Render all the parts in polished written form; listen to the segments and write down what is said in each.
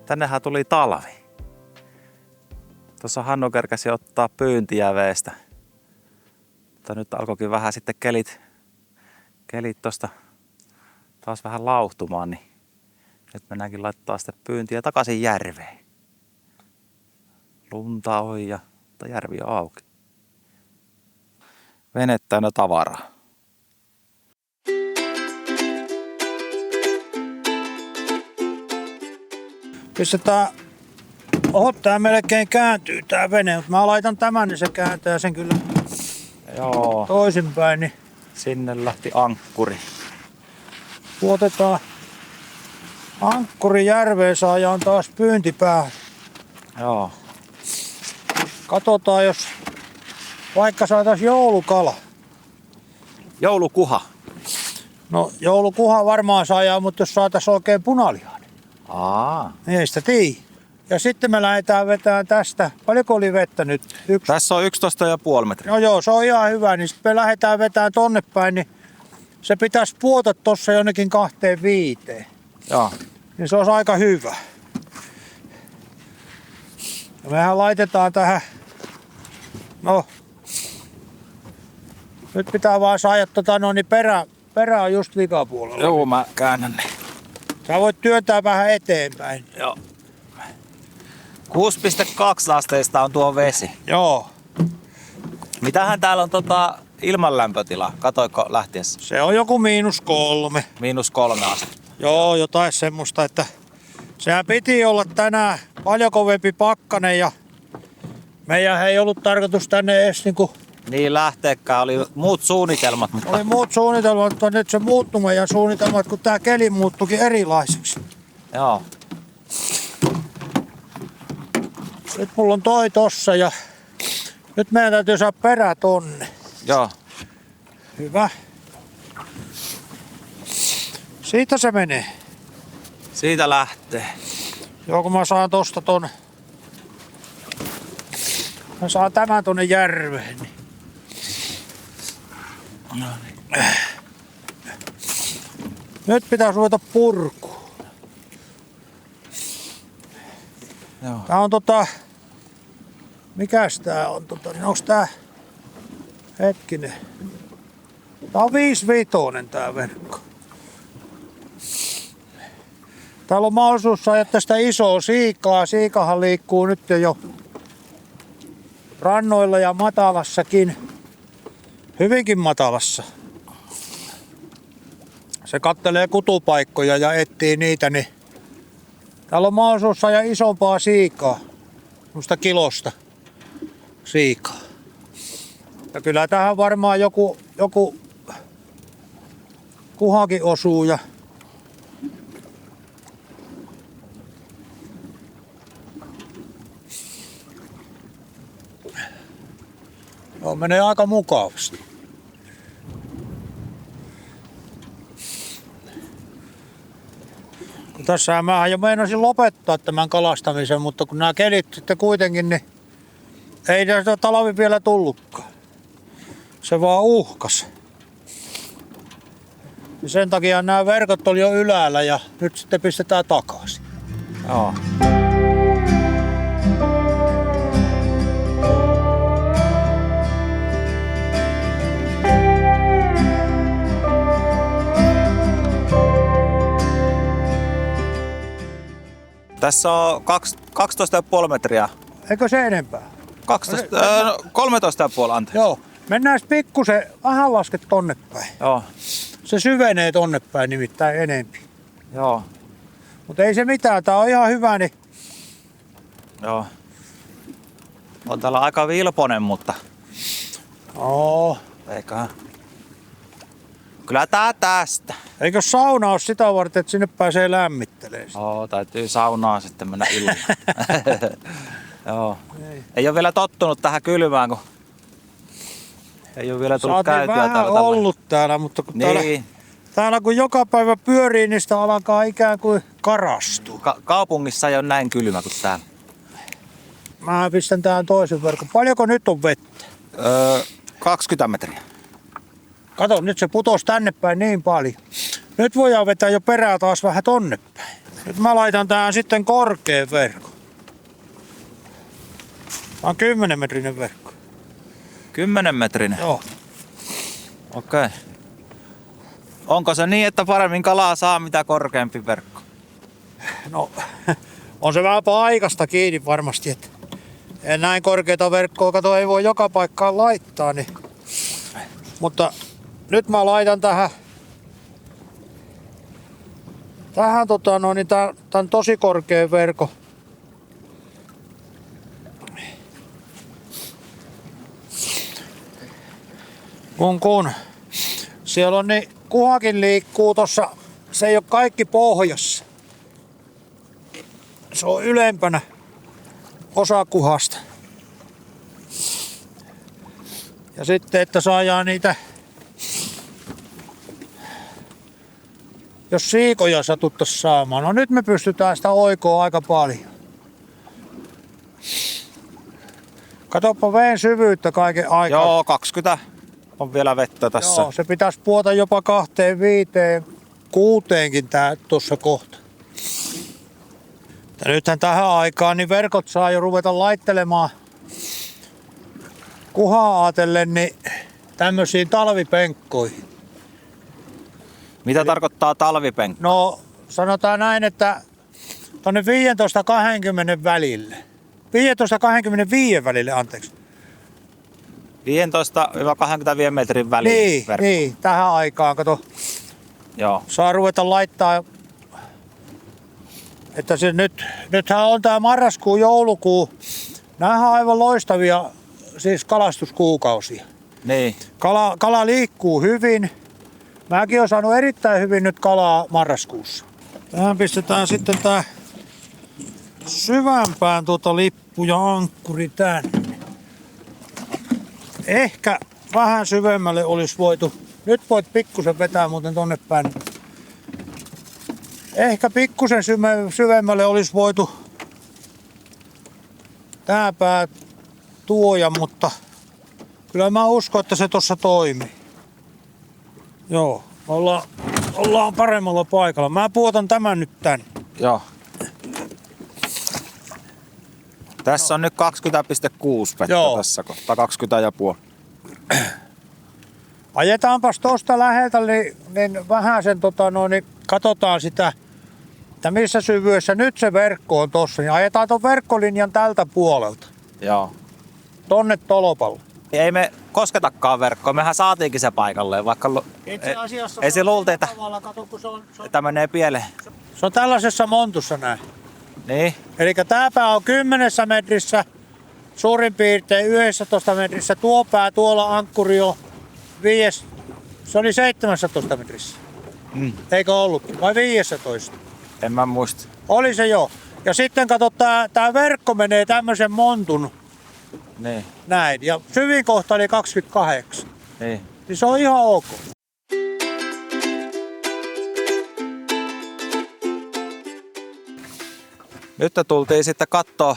Tännehän tuli talvi. Tuossa Hannu kerkäsi ottaa pyyntiä veestä. Mutta nyt alkoikin vähän sitten kelit tosta taas vähän lauhtumaan, niin nyt mennäänkin laittaa sitten pyyntiä takaisin järveen. Lunta on ja järvi on auki. Vene täynnä tavaraa. Pistetään, tää melkein kääntyy tää vene, mutta mä laitan tämän, niin se kääntää sen kyllä toisinpäin. Niin Sinne lähti ankkuri. puotetaan ankkuri järveen, saadaan taas pyynti päähän. Joo. Katsotaan, jos vaikka saataisiin joulukala. Joulukuha. No joulukuha varmaan saadaan, mutta jos saataisiin oikein punalihainen, niin ei sitä tiedä. Ja sitten me lähdetään vetämään tästä. Paljonko oli vettä nyt? Tässä on 11,5 metriä. No joo, se on ihan hyvä. Niin sitten me lähdetään vetämään tonne päin, niin se pitäisi puota tossa jonnekin 2,5. Joo. Niin se olisi aika hyvä. Ja mehän laitetaan tähän. No. Nyt pitää vaan saada niin perä on just vikapuolella. Joo, mä käännän ne. Sä voit työntää vähän eteenpäin. Joo. 6,2 asteista on tuo vesi. Joo. Mitähän täällä on ilmanlämpötila? Katoiko lähtiessä? Se on joku -3. -3 astetta. Joo, jotain semmoista, että sehän piti olla tänään paljon kovempi pakkanen ja meidän ei ollut tarkoitus tänne edes Niin lähteekään, oli muut suunnitelmat, mutta oli muut suunnitelmat, mutta nyt se muuttui meidän suunnitelmat, kun tää keli muuttuikin erilaiseksi. joo. Nyt mulla on toi tossa ja nyt meidän täytyy saada perä tonne. Joo. Hyvä. Siitä se menee. Siitä lähtee. Joo, kun mä saan tosta mä saan tämän tonne järveen. Niin. No niin. Nyt pitäisi ruveta purkuun. Joo. Tää on mikäs tää on niin onks tää, hetkinen. Tää on 5,5 tää verkko. Täällä on mahdollisuus saada tästä isoa siikaa. Siikahan liikkuu nyt jo rannoilla ja matalassakin. Hyvinkin matalassa. Se kattelee kutupaikkoja ja etsii niitä, niin täällä on mahdollisuus saada isompaa siikaa. Musta kilosta siikaa. Ja kyllä tähän varmaan joku kuhakin osuu ja joo, menee aika mukavasti. Tässä mä jo meinasin lopettaa tämän kalastamisen, mutta kun nämä kelit sitten kuitenkin, niin ei tästä talvi vielä tullutkaan. Se vaan uhkas. Ja sen takia nämä verkot oli jo yläällä ja nyt sitten pistetään takaisin. Joo. Tässä on 12,5 metriä. Eikö se enempää? 13,5 anteeksi. Joo. Mennään pikkusen, vähän lasket tonne päin. Joo. Se syvenee tonne päin nimittäin enempi. Joo. Mutta ei se mitään, tää on ihan hyvä, niin Joo. On täällä aika vilponen, mutta eiköhän. Kyllä tää tästä. eikö sauna ole sitä varten, että sinne pääsee lämmittelemään? Joo, täytyy saunaan sitten mennä illalla. Joo. Ei ole vielä tottunut tähän kylmään, kun ei ole vielä tullut käytyä vähän täällä. ollut täällä, mutta kun Niin. täällä kun joka päivä pyörii, niin sitä alkaa ikään kuin karastua. Kaupungissa ei ole näin kylmä kuin täällä. Mä pistän tähän toisen verkon. Paljonko nyt on vettä? 20 metriä. Kato, nyt se putosi tänne päin niin paljon. Nyt voidaan vetää jo perää taas vähän tonne päin. Nyt mä laitan tähän sitten korkean verkon. Tää on 10 metrinen verkko. 10 metrinen? Joo. Okei. Okay. Onko se niin, että paremmin kalaa saa mitä korkeampi verkko? No, on se vähän paikasta kiinni varmasti, että näin korkeata verkkoa, kato, ei voi joka paikkaan laittaa, niin. Mutta nyt mä laitan tähän tän tosi korkean verkon. Kun siellä on niin kuhakin liikkuu tossa, se ei ole kaikki pohjassa. Se on ylempänä osa kuhasta. Ja sitten, että saadaan niitä, jos siikoja satuttais saamaan. No nyt me pystytään sitä oikoa aika paljon. Katoppa veen syvyyttä kaiken aikaa. Joo, 20 on vielä vettä tässä. Joo, se pitäisi puota jopa 2, 5, 6kin tää tuossa kohta. Ja nythän tähän aikaan niin verkot saa jo ruveta laittelemaan kuhaa ajatellen niin tämmöisiin talvipenkkoihin. Mitä tarkoittaa talvipenkka? No sanotaan näin, että tonne 15-20 välille. 15-25 välille, anteeksi. 15-25 metrin väliin verkko. Niin, tähän aikaan, kato. Joo. Saa ruveta laittaa, että se nythän on tää marraskuu, joulukuu. Nämähän on aivan loistavia siis kalastuskuukausia. Niin. Kala liikkuu hyvin. Mäkin olen saanut erittäin hyvin nyt kalaa marraskuussa. Tähän pistetään sitten tää syvämpään lippu ja ankkuri tänne. Ehkä vähän syvemmälle olisi voitu. Nyt voit pikkusen vetää muuten tonne päin. Ehkä pikkusen syvemmälle olisi voitu tää pää tuoja, mutta kyllä mä uskon, että se tossa toimii. Joo, ollaan paremmalla paikalla. Mä puotan tämän nyt tänne. Joo. Tässä on nyt 20,6 vettä tässä kohtaa, 20,5. Ajetaanpas tosta läheltä, niin vähän sen niin katsotaan sitä, että missä syvyydessä nyt se verkko on tossa. Niin ajetaan ton verkkolinjan tältä puolelta. Joo. Tonne tolpalle. Ei me kosketakaan verkkoa, mehän saatiinkin se paikalleen, vaikka Itse asiassa ei se luulti, että kato, kun tämä menee pieleen. se on tällaisessa montussa näin. Niin, Eli tää pää on 10 metrissä, suurin piirtein 11 metrissä. Tuo pää tuolla ankkuri on 5, se oli 17 metrissä. Eikö ollutkin? Vai 15? en mä muista. Oli se jo. Ja sitten kato, tää verkko menee tämmösen montun Niin, näin. Ja syvin kohta oli 28. niin. Niin se on ihan ok. Nyt tultiin sitten kattoo,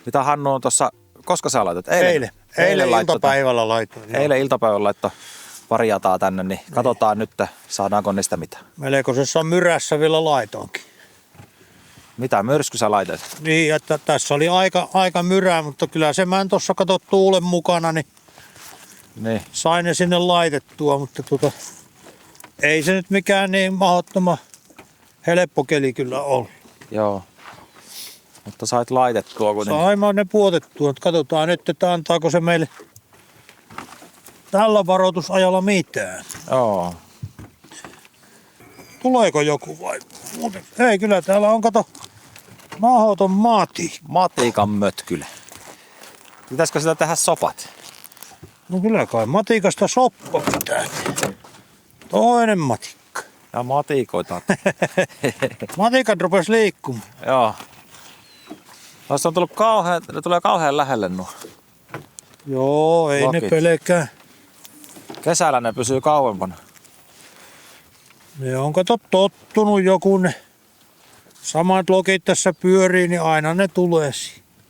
mitä Hannu on tuossa, koska sä laitat? Eilen laittoi iltapäivällä laitoin. tän. Eilen iltapäivällä laittoi pari jataa tänne, niin katsotaan nyt, saadaanko niistä mitä. Melkoisessa myrässä vielä laitoinkin. Mitä myrsky sä laitat? Niin, että tässä oli aika myrää, mutta kyllä se mä en tossa kato tuulen mukana, niin Niin. sain ne sinne laitettua, mutta ei se nyt mikään niin mahdottoman helppo keli kyllä ollut. Joo. Mutta sait laitettua kuitenkin. Saimme ne puotettua, että katsotaan nyt, että antaako se meille tällä varoitusajalla mitään. Joo. Tuleeko joku vai muuten? Ei, kyllä täällä on, kato, mahdoton mati. Matikan mötkylä. Pitäisikö sitä tehdä sopat? No kyllä kai matikasta soppa pitää. Toinen matikka. Ja matikoita. Matikat rupes liikkumaan. Joo. Tuossa on tullut ne tulee kauhean lähelle nuo. Joo, ei Lokit. ne pelkää. Kesällä ne pysyy kauempana. Ne on kato tottunut joku ne samat lokit tässä pyörii, niin aina ne tulee.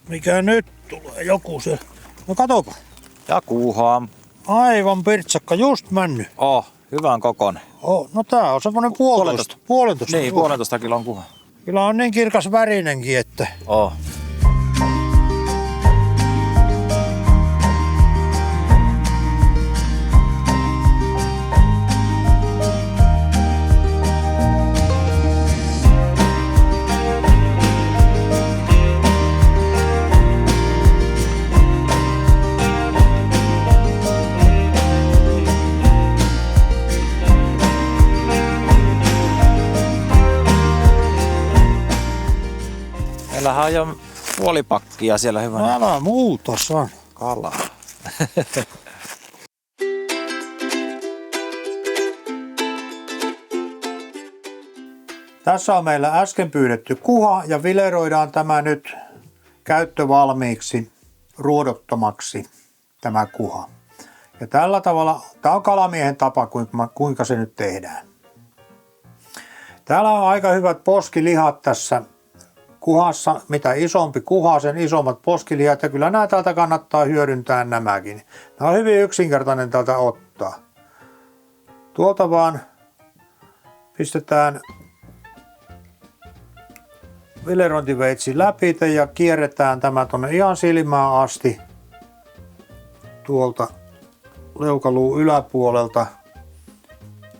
Mikä nyt tulee? Joku se. No katopa. Ja kuuhaa. Aivan pirtsakka, just mennyt. Hyvän kokonen. No tää on semmonen puolentoista. Niin, 1,5 kilon kuha. Kyllä on niin kirkas värinenkin, että Oh. Meillähän on jo puolipakkia siellä hyvä. no älä muuta on. Kalaa. Tässä on meillä äsken pyydetty kuha ja vileroidaan tämä nyt käyttövalmiiksi ruodottomaksi tämä kuha. Ja tällä tavalla, tämä on kalamiehen tapa, kuinka se nyt tehdään. Täällä on aika hyvät poskilihat tässä kuhassa. Mitä isompi kuha, sen isommat poskilihat. Ja kyllä nämä täältä kannattaa hyödyntää nämäkin. Nämä on hyvin yksinkertainen täältä ottaa. Tuolta vaan pistetään vilerointiveitsi läpi ja kierretään tämä tuonne ihan silmään asti tuolta leukaluun yläpuolelta.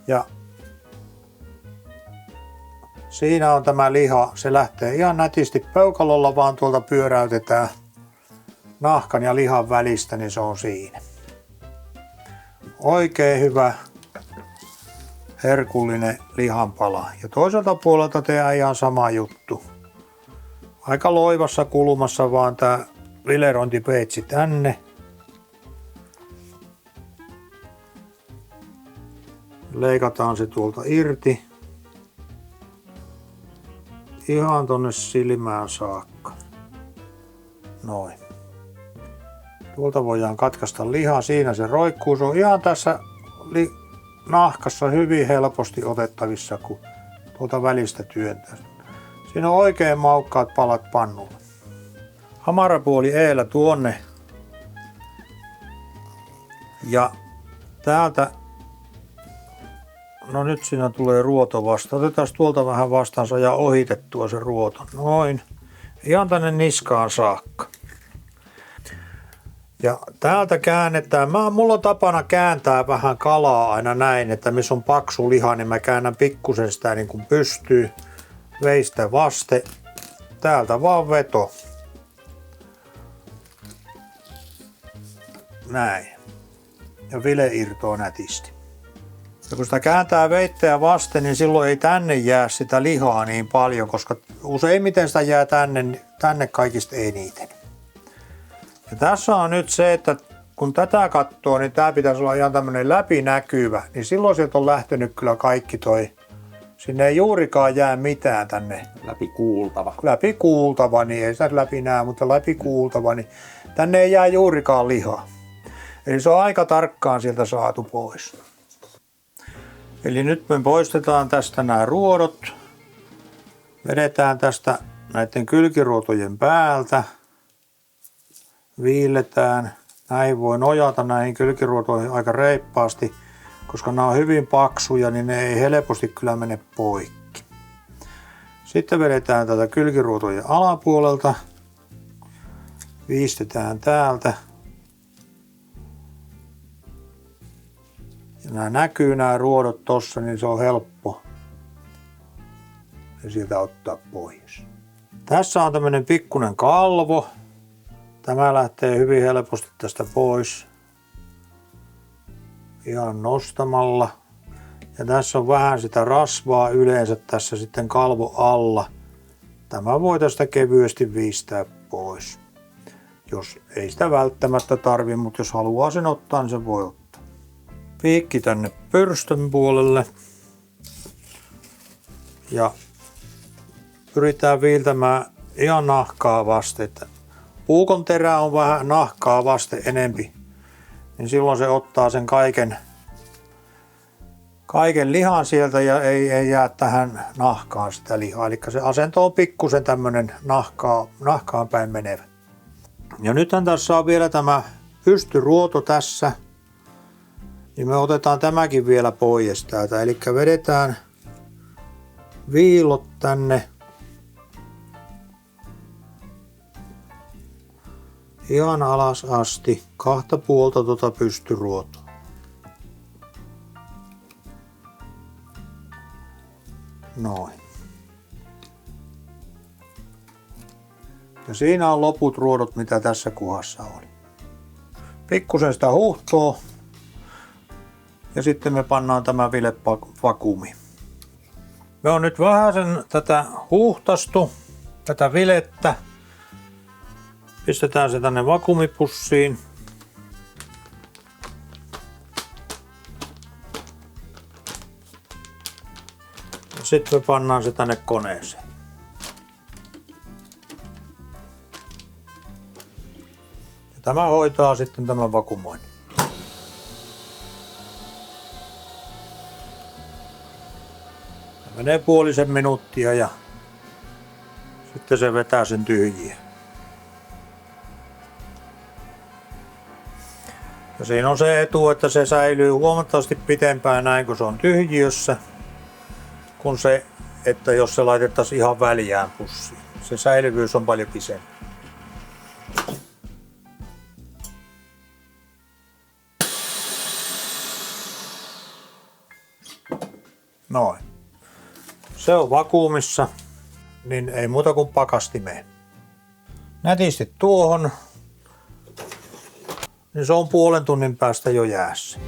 Ja siinä on tämä liha. Se lähtee ihan nätisti peukalolla, vaan tuolta pyöräytetään nahkan ja lihan välistä, niin se on siinä. Oikein hyvä herkullinen lihanpala. Ja toiselta puolelta tehdään ihan sama juttu. Aika loivassa kulmassa vaan tää vilerointipeitsi tänne. Leikataan se tuolta irti. Ihan tonne silmään saakka. Noin. Tuolta voidaan katkaista liha. Siinä se roikkuu. Se on ihan tässä nahkassa hyvin helposti otettavissa, kun tuolta välistä työntää. Siinä on oikein maukkaat palat pannulla. Hamarapuoli eellä tuonne. Ja täältä, no nyt siinä tulee ruoto vasta. Otetaan tuolta vähän vastaansa ja ohitettua se ruoto. Noin. Ihan tänne niskaan saakka. Ja täältä käännetään. Mulla on tapana kääntää vähän kalaa aina näin, että missä on paksu liha, niin mä käännän pikkusen sitä niin kuin pystyy. Veistä vaste. Täältä vaan veto. Näin. Ja vile irtoaa nätisti. Ja kun sitä kääntää veitteä vasten, niin silloin ei tänne jää sitä lihaa niin paljon, koska useimmiten sitä jää tänne kaikista eniten. Ja tässä on nyt se, että kun tätä katsoo, niin tämä pitäisi olla ihan tämmöinen läpinäkyvä, niin silloin sieltä on lähtenyt kyllä kaikki toi. Sinne ei juurikaan jää mitään tänne. Läpikuultava, niin ei sitä läpi näe, mutta läpikuultava, niin tänne ei jää juurikaan lihaa. Eli se on aika tarkkaan sieltä saatu pois. Eli nyt me poistetaan tästä nämä ruodot. Vedetään tästä näiden kylkiruotojen päältä. Viilletään. Näin voi nojata näihin kylkiruotoihin aika reippaasti, koska nämä on hyvin paksuja, niin ne ei helposti kyllä mene poikki. Sitten vedetään tätä kylkiruotojen alapuolelta. Viistetään täältä. Ja nämä näkyy nämä ruodot tossa, niin se on helppo ja sieltä ottaa pois. Tässä on tämmöinen pikkunen kalvo. Tämä lähtee hyvin helposti tästä pois. Ihan nostamalla. Ja tässä on vähän sitä rasvaa yleensä tässä sitten kalvo alla. Tämä voi tästä kevyesti viistää pois. Jos ei sitä välttämättä tarvi, mutta jos haluaa sen ottaa, niin se voi ottaa. Piikki tänne pyrstön puolelle. Ja pyritään viiltämään ihan nahkaa vasten. Puukon terä on vähän nahkaa vasten enempi, niin silloin se ottaa sen kaiken lihan sieltä ja ei jää tähän nahkaan sitä lihaa. Eli se asento on pikkusen tämmönen nahkaan päin menevä. Ja nythän tässä on vielä tämä pystyruoto tässä. Niin me otetaan tämäkin vielä pois täältä. Eli vedetään viillot tänne Ihan alas asti, 2 puolta tuota pystyruotoa. Noin. Ja siinä on loput ruodot, mitä tässä kohdassa oli. Pikkusen sitä huuhtoo. Ja sitten me pannaan tämä vile vakuumiin. Me on nyt vähäsen tätä huuhtastu, tätä vilettä. Pistetään se tänne vakuumipussiin. Sitten me pannaan se tänne koneeseen. Ja tämä hoitaa sitten tämän vakuumoinnin. Menee puolisen minuuttia ja sitten se vetää sen tyhjiä. Ja siinä on se etu, että se säilyy huomattavasti pitempään näin, kun se on tyhjiössä, kun se, että jos se laitettaisiin ihan väljään pussiin. Se säilyvyys on paljon pisempi. Noin. Se on vakuumissa, niin ei muuta kuin pakastimeen. Nätisti tuohon, niin se on puolen tunnin päästä jo jäässä.